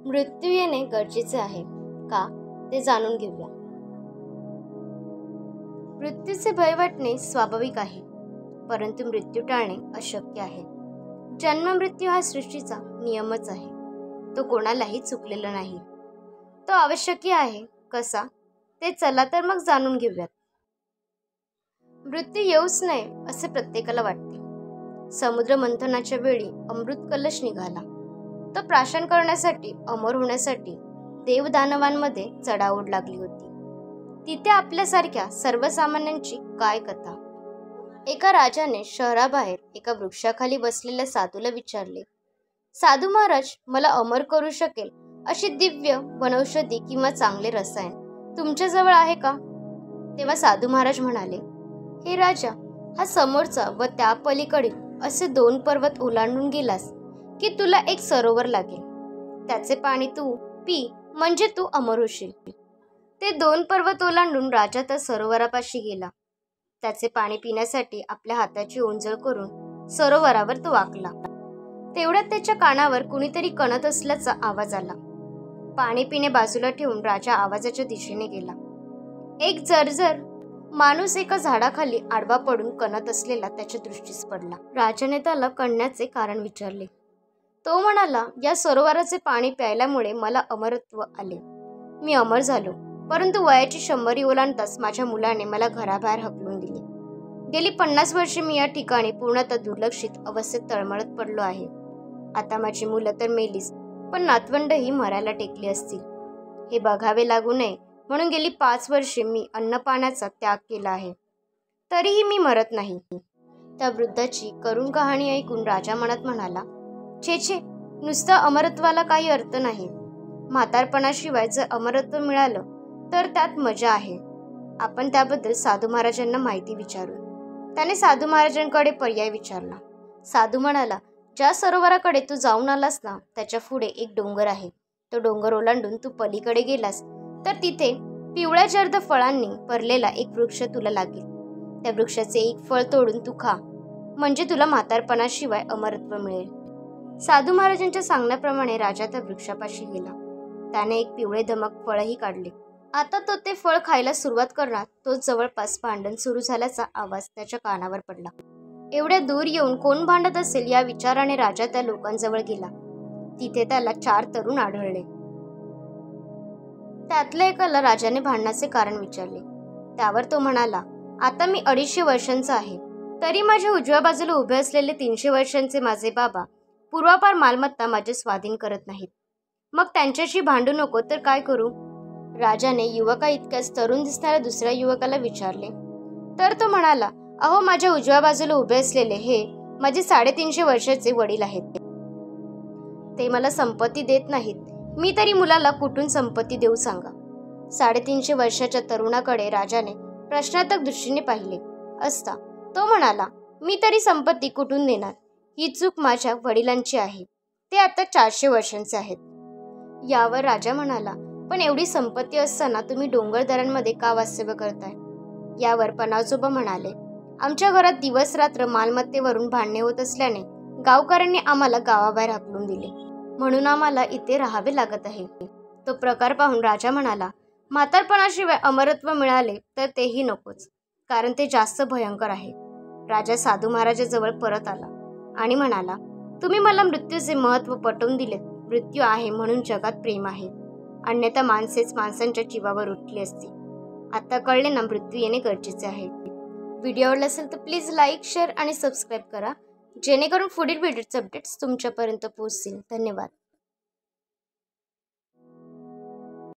मृत्यू येणे गरजेचे आहे का ते जाणून घेऊया. मृत्यूचे भय वाटणे स्वाभाविक आहे, परंतु मृत्यू टाळणे अशक्य आहे. जन्म मृत्यू हा सृष्टीचा नियमच आहे. तो कोणालाही चुकलेला नाही. तो आवश्यक आहे. कसा ते चला तर मग जाणून घेऊयात. मृत्यू येऊच नये असे प्रत्येकाला वाटते. समुद्र मंथनाच्या वेळी अमृत कलश निघाला. तो प्राशन करण्यासाठी, अमर होण्यासाठी देवदानवांमध्ये चढाओढ लागली होती. तिथे आपल्यासारख्या सर्वसामान्यांची काय कथा. एका राजाने शहराबाहेर एका वृक्षाखाली बसलेल्या साधूला विचारले, साधू महाराज, मला अमर करू शकेल अशी दिव्य वनौषधी किंवा चांगले रसायन तुमच्याजवळ आहे का? तेव्हा साधू महाराज म्हणाले, हे राजा, हा समोरचा व त्या पलीकडील असे 2 पर्वत ओलांडून गेलास की तुला एक सरोवर लागेल. त्याचे पाणी तू पी म्हणजे तू अमर होशील. ते 2 पर्वत ओलांडून राजा त्या सरोवरापाशी गेला. त्याचे पाणी पिण्यासाठी आपल्या हाताची ओंजळ करून सरोवरावर तो वाकला. तेवढ्यात त्याच्या कानावर कुणीतरी कणत असल्याचा आवाज आला. पाणी पिणे बाजूला ठेवून राजा आवाजाच्या दिशेने गेला. एक जर्जर माणूस एका झाडाखाली आडवा पडून कणत असलेला त्याच्या दृष्टीस पडला. राजाने त्याला कणण्याचे कारण विचारले. तो म्हणाला, या सरोवराचे पाणी प्यायल्यामुळे मला अमरत्व आले. मी अमर झालो, परंतु वयाची 100 ओलांडताच माझ्या मुलाने मला घराबाहेर हकलून दिले. गेली 50 वर्षे मी या ठिकाणी पूर्णतः दुर्लक्षित अवस्थेत तळमळत पडलो आहे. आता माझी मुलं तर मेलीच, पण नातवंडही मरायला टेकली असतील. हे बघावे लागू नये म्हणून गेली 5 वर्षे मी अन्नपाण्याचा त्याग केला आहे, तरीही मी मरत नाही. त्या वृद्धाची करुण कहाणी ऐकून राजा मनात म्हणाला, छे छे, नुसतं अमरत्वाला काही अर्थ नाही. म्हातारपणाशिवाय जर अमरत्व मिळालं तर त्यात मजा आहे. आपण त्याबद्दल साधू महाराजांना माहिती विचारू. त्याने साधू महाराजांकडे पर्याय विचारला. साधू म्हणाला, ज्या सरोवराकडे तू जाऊन आलास ना, त्याच्या पुढे एक डोंगर आहे. तो डोंगर ओलांडून तू पलीकडे गेलास तर तिथे पिवळ्या जर्द फळांनी भरलेला एक वृक्ष तुला लागेल. त्या वृक्षाचे एक फळ तोडून तू खा, म्हणजे तुला म्हातारपणाशिवाय अमरत्व मिळेल. साधू महाराजांच्या सांगण्याप्रमाणे राजा त्या वृक्षापाशी गेला. त्याने एक पिवळे धमक फळही काढले. आता तो ते फळ खायला सुरुवात करणार तोच जवळपास भांडण सुरू झाल्याचा आवाज त्याच्या कानावर पडला. एवढ्या दूर येऊन कोण भांडत असेल या विचाराने राजा त्या लोकांजवळ गेला. तिथे त्याला 4 तरुण आढळले. त्यातल्या एकाला राजाने भांडणाचे कारण विचारले. त्यावर तो म्हणाला, आता मी 250 वर्षांचा आहे, तरी माझ्या उजव्या बाजूला उभे असलेले 300 वर्षांचे माझे बाबा पूर्वापार मालमत्ता माझे स्वाधीन करत नाहीत. मग त्यांच्याशी भांडू नको तर काय करू? राजाने युवका इतक्याच तरुण दिसणाऱ्या दुसऱ्या युवकाला विचारले. तर तो म्हणाला, अहो, माझ्या उजव्या बाजूला उभे असलेले हे माझे 350 वर्षाचे वडील आहेत. ते मला संपत्ती देत नाहीत. मी तरी मुलाला कुठून संपत्ती देऊ सांगा? 350 वर्षाच्या तरुणाकडे राजाने प्रश्नार्थक दृष्टीने पाहिले असता तो म्हणाला, मी तरी संपत्ती कुठून देणार? ही चूक माझ्या वडिलांची आहे. ते आता 400 वर्षांचे आहेत. यावर राजा म्हणाला, पण एवढी संपत्ती असताना तुम्ही डोंगरदऱ्यांमध्ये का वास्तव्य करताय? यावर पणाजोबा म्हणाले, आमच्या घरात दिवस रात्र मालमत्तेवरून भांडणे होत असल्याने गावकऱ्यांनी आम्हाला गावाबाहेर हाकलून दिले, म्हणून आम्हाला इथे राहावे लागत आहे. तो प्रकार पाहून राजा म्हणाला, म्हातारपणाशिवाय अमरत्व मिळाले तर तेही नकोच, कारण ते जास्त भयंकर आहे. राजा साधू महाराजाजवळ परत आला आणि म्हणाला, तुम्ही मला मृत्यूचे महत्त्व पटवून दिलेत. मृत्यू आहे म्हणून जगात प्रेम आहे, अन्यथा माणसेच माणसांच्या जीवावर उठली असती. आता कळले ना, मृत्यू येणे गरजेचे आहे. व्हिडिओ आवडला असेल तर प्लीज लाईक, शेअर आणि सबस्क्राईब करा, जेणेकरून पुढील व्हिडिओचे अपडेट्स तुमच्यापर्यंत पोहोचतील. धन्यवाद.